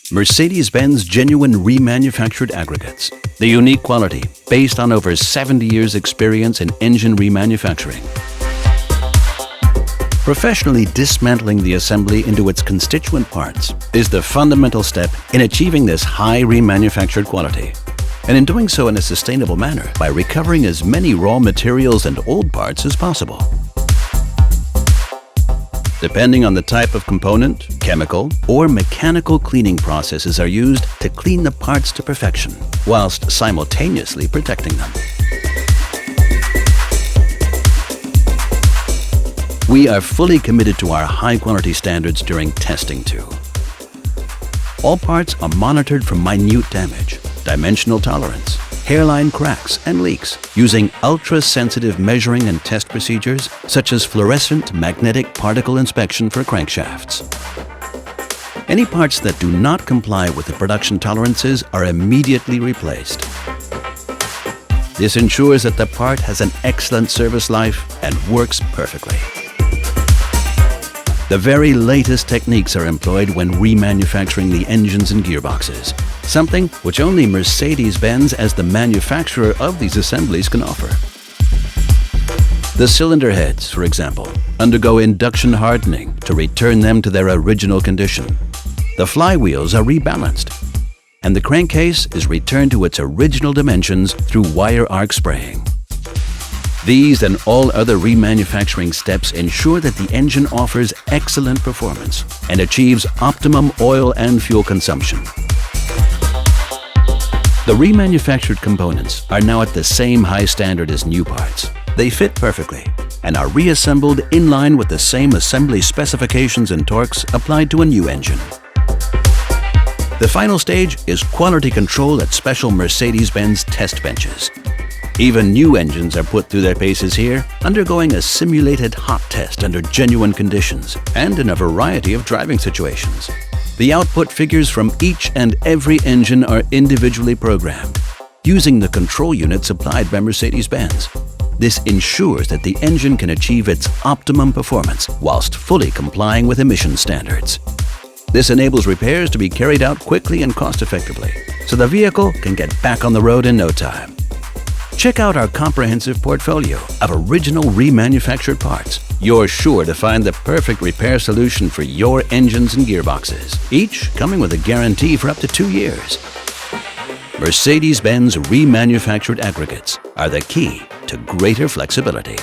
Mercedes-Benz genuine remanufactured aggregates. The unique quality based on over 70 years experience in engine remanufacturing. Professionally dismantling the assembly into its constituent parts is the fundamental step in achieving this high remanufactured quality. And in doing so in a sustainable manner by recovering as many raw materials and old parts as possible. Depending on the type of component, chemical or mechanical cleaning processes are used to clean the parts to perfection, whilst simultaneously protecting them. We are fully committed to our high-quality standards during testing too. All parts are monitored for minute damage, dimensional tolerance, hairline cracks and leaks using ultra-sensitive measuring and test procedures such as fluorescent magnetic particle inspection for crankshafts. Any parts that do not comply with the production tolerances are immediately replaced. This ensures that the part has an excellent service life and works perfectly. The very latest techniques are employed when remanufacturing the engines and gearboxes, something which only Mercedes-Benz as the manufacturer of these assemblies can offer. The cylinder heads, for example, undergo induction hardening to return them to their original condition. The flywheels are rebalanced, and the crankcase is returned to its original dimensions through wire arc spraying. These and all other remanufacturing steps ensure that the engine offers excellent performance and achieves optimum oil and fuel consumption. The remanufactured components are now at the same high standard as new parts. They fit perfectly and are reassembled in line with the same assembly specifications and torques applied to a new engine. The final stage is quality control at special Mercedes-Benz test benches. Even new engines are put through their paces here, undergoing a simulated hot test under genuine conditions and in a variety of driving situations. The output figures from each and every engine are individually programmed, using the control unit supplied by Mercedes-Benz. This ensures that the engine can achieve its optimum performance whilst fully complying with emission standards. This enables repairs to be carried out quickly and cost-effectively, so the vehicle can get back on the road in no time. Check out our comprehensive portfolio of original remanufactured parts. You're sure to find the perfect repair solution for your engines and gearboxes, each coming with a guarantee for up to 2 years. Mercedes-Benz remanufactured aggregates are the key to greater flexibility.